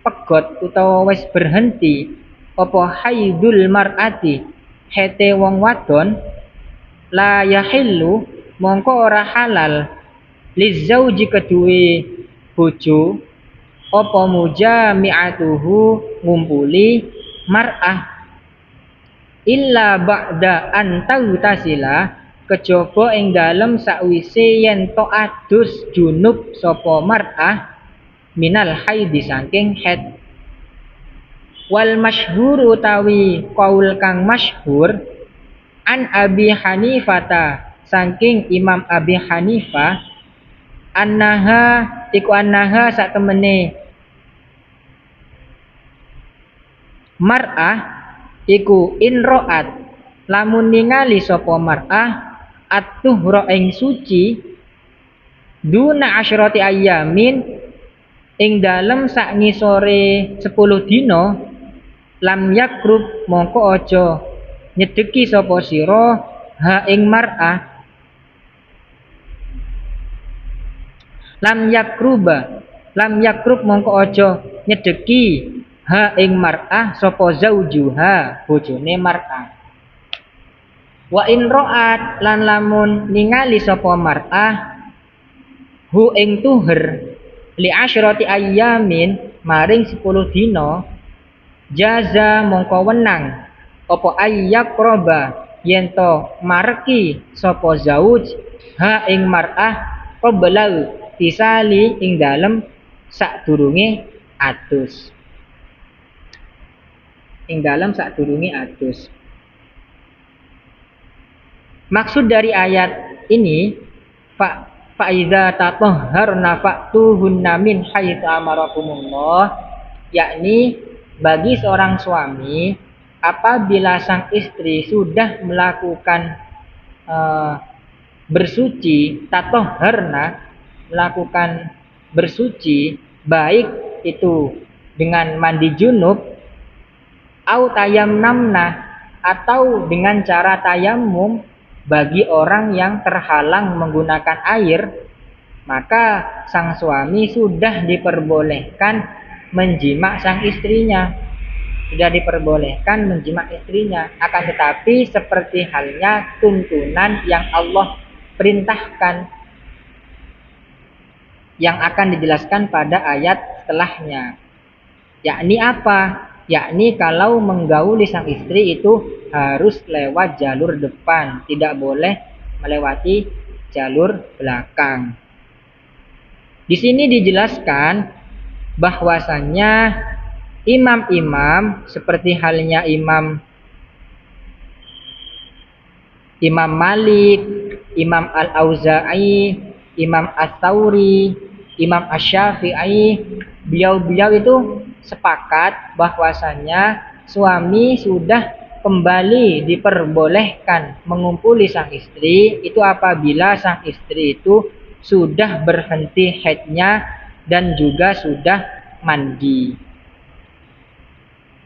pegot utawa wis berhenti apa haidul mar'ati hete wong wadon la yahillu mongko ora halal lizauji kedue bojo apa mujami'atuhu ngumpuli mar'ah illa ba'da an taghtasila kejaba ing dalem sakwise yen to adus junub sapa mar'ah minal haidi saking haid wal masyhur utawi qaul kang masyhur an Abi Hanifata saking Imam Abi Hanifah annaha sak temene mar'ah iku inroat lamun ningali sapa mar'ah at-tuhra ing suci duna asyrati ayyamin ing dalem sak ngisore 10 dina lam yakrub mongko aja nyedeki sapa sira ha ing mar'ah lam yakrub mongko aja nyedeki ha ing mar'ah sapa zaujuha bojone mar'ah wa in ra'at lan lamun ningali sapa mar'ah hu ing tuher li asyrati ayyamin maring 10 dina jaza mongko wenang apa ayyaqraba yen to mareki sapa zauj ha ing mar'ah qabla tisali ing dalem sadurunge adus maksud dari ayat ini fa iza tatahharna fa'tuhunna min haitsu amarakumullah yakni bagi seorang suami apabila sang istri sudah melakukan bersuci tatahharna melakukan bersuci baik itu dengan mandi junub au tayammamna atau dengan cara tayamum bagi orang yang terhalang menggunakan air, maka sang suami sudah diperbolehkan menjima sang istrinya. Sudah diperbolehkan menjima istrinya. Akan tetapi seperti halnya tuntunan yang Allah perintahkan, yang akan dijelaskan pada ayat setelahnya. Yakni apa? Yakni kalau menggauli sang istri itu harus lewat jalur depan, tidak boleh melewati jalur belakang. Di sini dijelaskan bahwasannya imam-imam seperti halnya Imam Malik, Imam Al-Auza'i, Imam Ats-Tsauri, Imam Asy-Syafi'i, beliau-beliau itu sepakat bahwasannya suami sudah kembali diperbolehkan mengumpuli sang istri itu apabila sang istri itu sudah berhenti haidnya dan juga sudah mandi.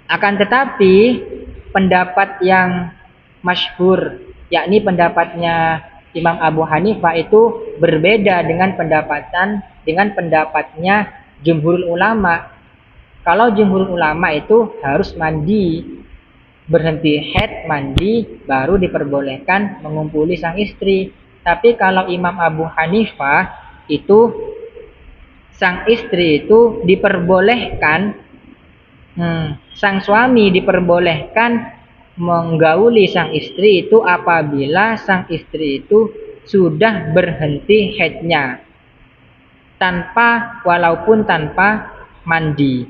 Akan tetapi pendapat yang masyhur, yakni pendapatnya Imam Abu Hanifah, itu berbeda dengan pendapatnya jumhurul ulama. Kalau jumhurul ulama itu harus mandi, berhenti haid, mandi, baru diperbolehkan mengumpuli sang istri. Tapi kalau Imam Abu Hanifah itu sang istri itu diperbolehkan, sang suami diperbolehkan menggauli sang istri itu apabila sang istri itu sudah berhenti haidnya, walaupun tanpa mandi.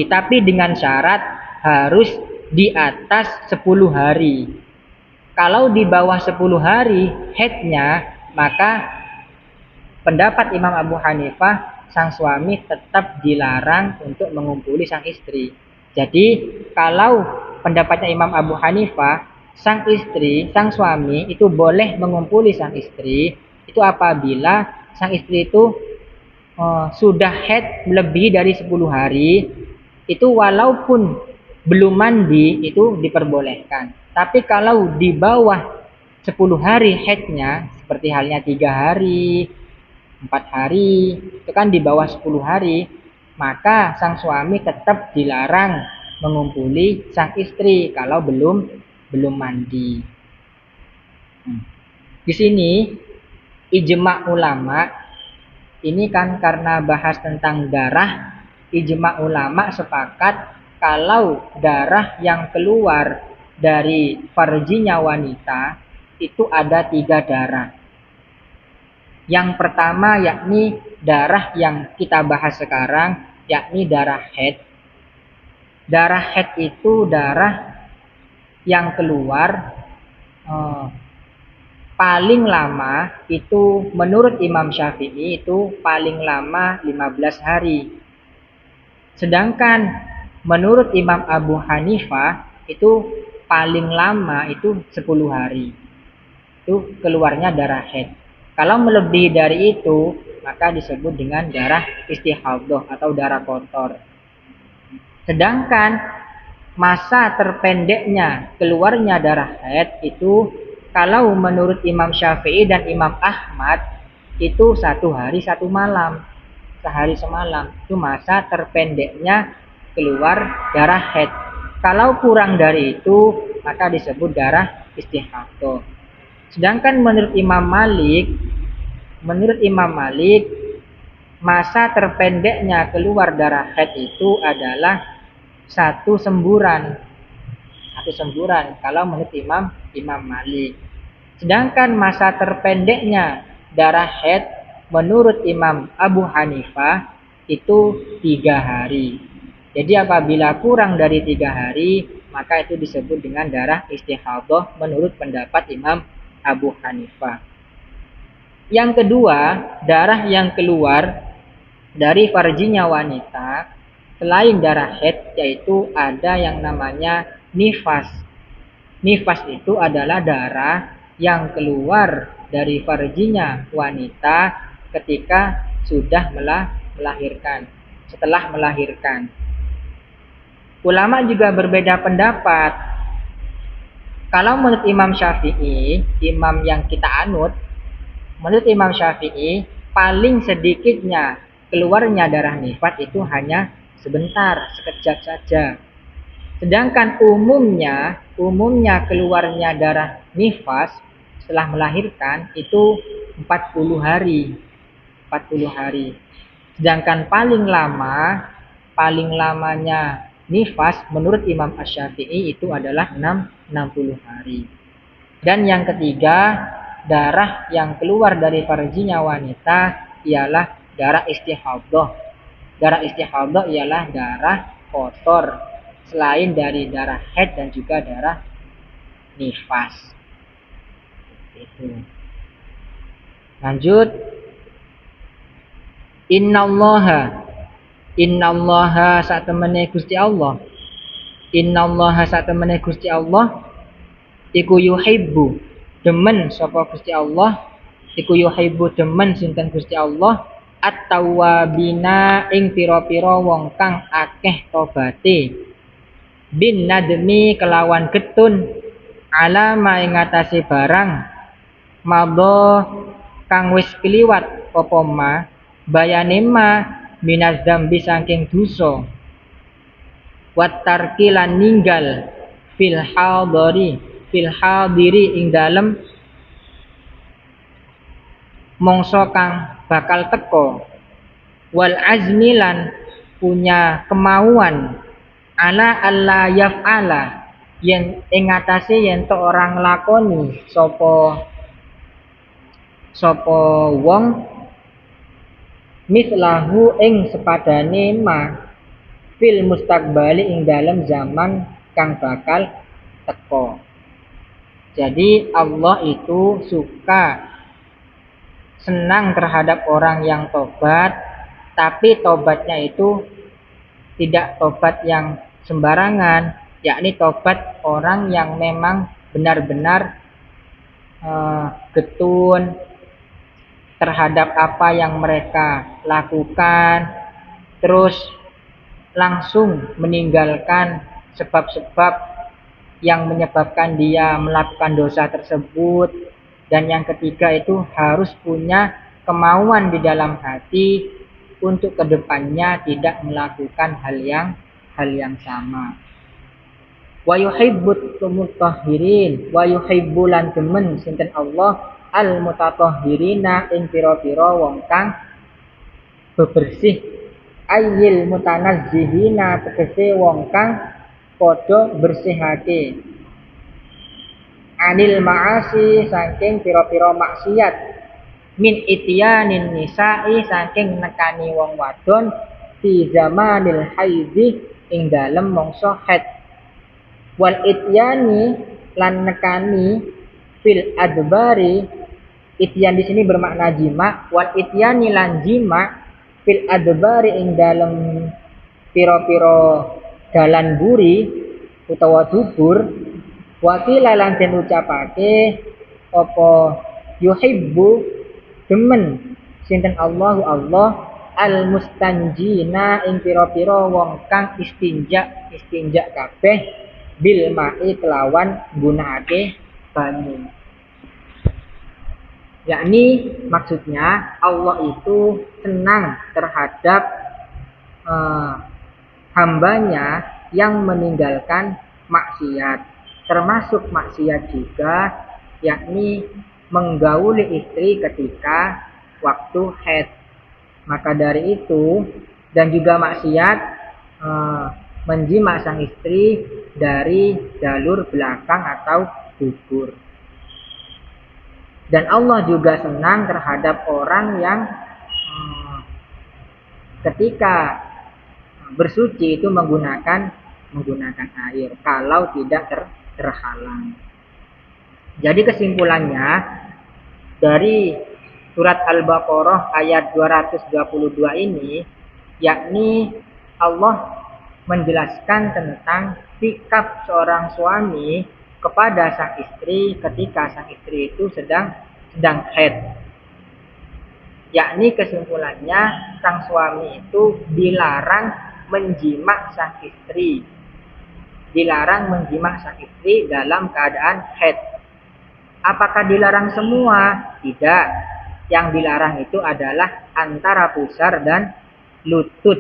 Tapi dengan syarat harus di atas 10 hari. Kalau di bawah 10 hari haidnya, maka pendapat Imam Abu Hanifah, sang suami tetap dilarang untuk mengumpuli sang istri. Jadi kalau pendapatnya Imam Abu Hanifah, sang suami itu boleh mengumpuli sang istri itu apabila sang istri itu sudah haid lebih dari 10 hari, itu walaupun belum mandi itu diperbolehkan. Tapi kalau di bawah 10 hari haidnya, seperti halnya 3 hari, 4 hari, itu kan di bawah 10 hari, maka sang suami tetap dilarang mengumpuli sang istri kalau belum mandi. Di sini ijma ulama, ini kan karena bahas tentang darah, ijma ulama sepakat kalau darah yang keluar dari farjinya wanita itu ada 3 darah. Yang pertama yakni darah yang kita bahas sekarang, yakni darah haid. Darah haid itu darah yang keluar paling lama itu menurut Imam Syafi'i itu paling lama 15 hari. Sedangkan menurut Imam Abu Hanifah itu paling lama itu 10 hari. Itu keluarnya darah haid. Kalau melebihi dari itu, maka disebut dengan darah istihadhah atau darah kotor. Sedangkan masa terpendeknya keluarnya darah haid itu kalau menurut Imam Syafi'i dan Imam Ahmad itu 1 hari 1 malam. Sehari semalam. Itu masa terpendeknya keluar darah haid. Kalau kurang dari itu, maka disebut darah istihadhah. Sedangkan menurut Imam Malik, masa terpendeknya keluar darah haid itu adalah 1 semburan. 1 semburan kalau menurut Imam Malik. Sedangkan masa terpendeknya darah haid menurut Imam Abu Hanifah itu 3 hari. Jadi apabila kurang dari 3 hari, maka itu disebut dengan darah istihadhah menurut pendapat Imam Abu Hanifah. Yang kedua, darah yang keluar dari farjinya wanita selain darah haid yaitu ada yang namanya nifas. Nifas itu adalah darah yang keluar dari farjinya wanita ketika sudah melahirkan, setelah melahirkan. Ulama juga berbeda pendapat. Kalau menurut Imam Syafi'i, imam yang kita anut, menurut Imam Syafi'i, paling sedikitnya keluarnya darah nifas itu hanya sebentar, sekejap saja. Sedangkan umumnya keluarnya darah nifas setelah melahirkan itu 40 hari. 40 hari. Sedangkan paling lamanya nifas menurut Imam Asy-Syafi'i itu adalah 60 hari. Dan yang ketiga, darah yang keluar dari farjinya wanita ialah darah istihadhah. Darah istihadhah ialah darah kotor selain dari darah haid dan juga darah nifas. Itu. Lanjut. Innallaha sak temene Gusti Allah. Innallaha sak temene Gusti Allah iku yuhibbu demen sapa Gusti Allah, iku yuhibbu demen sinten Gusti Allah at-tawwabina ing pira-pira wong kang akeh tobate, bin nadmi kelawan getun, ala ma ing atase barang madha kang wis kliwat apa ma bayane ma minaz dzambi saking dosa, wat tarki lan ninggal fil hadiri ing dalem mongso kang bakal teko, wal azmi lan punya kemauan ala alla yaf'ala yen ing atase yen to orang lakoni sapa wong mislahu ing sepadane ma fil mustaqbali ing dalem zaman kang bakal teko. Jadi Allah itu suka, senang terhadap orang yang tobat, tapi tobatnya itu tidak tobat yang sembarangan, yakni tobat orang yang memang benar-benar getun terhadap apa yang mereka lakukan, terus langsung meninggalkan sebab-sebab yang menyebabkan dia melakukan dosa tersebut. Dan yang ketiga itu harus punya kemauan di dalam hati untuk kedepannya tidak melakukan hal yang sama. Wa yuhibbut mutahhirin, wa yuhibbulan demen sinten Allah al mutatahhirina ing pira-pira wong kang bebersih, ayyil mutanazzihina tegese wong kang padha bersihake anil ma'asi saking pira-pira maksiat, min ityanin nisa'i saking nekani wong wadon fi zamanil haidhi ing dalem mangsa haid, wal ityani lan nekani fil adbari. Ityan di sini bermakna jima, wal ityani lan jima fil adbari ing dalem pira-pira dalan buri utawa dubur. Wakila lan den ucapake apa yuhibbu demen sinten Allah al mustanjina ing pira-pira wong kang istinja kabeh bil ma'i kelawan gunakake banyu. Yakni maksudnya Allah itu senang terhadap hambanya yang meninggalkan maksiat, termasuk maksiat juga, yakni menggauli istri ketika waktu haid. Maka dari itu, dan juga maksiat menjima sang istri dari jalur belakang atau dubur. Dan Allah juga senang terhadap orang yang ketika bersuci itu menggunakan air kalau tidak terhalang. Jadi kesimpulannya dari surat Al-Baqarah ayat 222 ini, yakni Allah menjelaskan tentang sikap seorang suami kepada sang istri ketika sang istri itu sedang haid. Yakni kesimpulannya sang suami itu dilarang menjima sang istri dilarang menjima sang istri dalam keadaan haid. Apakah dilarang semua? Tidak. Yang dilarang itu adalah antara pusar dan lutut.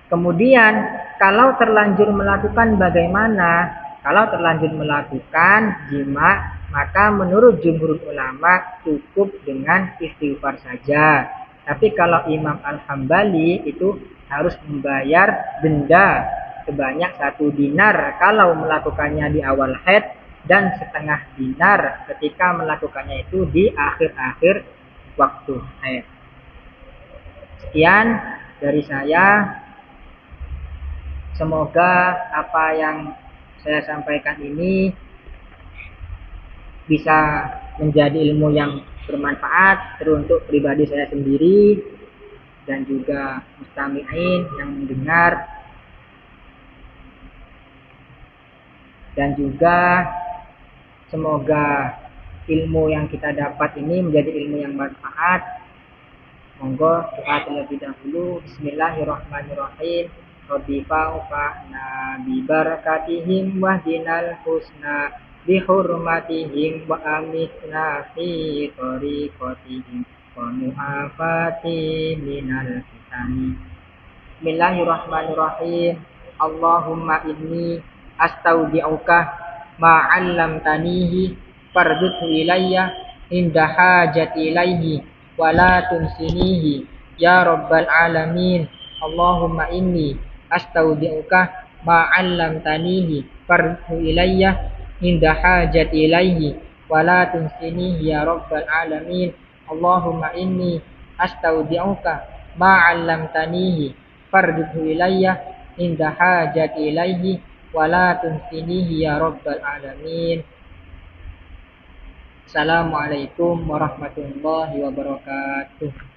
Kemudian, kalau terlanjur melakukan bagaimana? Kalau terlanjur melakukan jima, maka menurut jumhur ulama cukup dengan istighfar saja. Tapi kalau Imam Al-Hambali itu harus membayar denda sebanyak 1 dinar kalau melakukannya di awal haid dan setengah dinar ketika melakukannya itu di akhir-akhir waktu haid. Sekian dari saya. Semoga apa yang saya sampaikan ini bisa menjadi ilmu yang bermanfaat teruntuk pribadi saya sendiri dan juga mustami'in yang mendengar, dan juga semoga ilmu yang kita dapat ini menjadi ilmu yang bermanfaat. Monggo doa terlebih dahulu. Bismillahirrahmanirrahim. Rabbi fa'fa'na bi barakatihim wahdinal husna bi hurmatihim wa amitna fi tariqatihim wa mu'afati minal fitani. Bismillahirrahmanirrahim. Allahumma inni astaudi'uka ma 'allamtanihi fardhu ilayya inda hajati ilaihi wa la tunsinihi ya rabbal alamin. Allahumma inni astaudi'uka ma 'allamtanihi fardhu ilayya inda hajati ilaihi wa la tunsinihi ya rabbal alamin. Allahumma inni astaudi'uka ma 'allamtanihi fardhu ilayya inda hajati ilaihi wa la tunsinihi ya rabbal alamin. Assalamualaikum warahmatullahi wabarakatuh.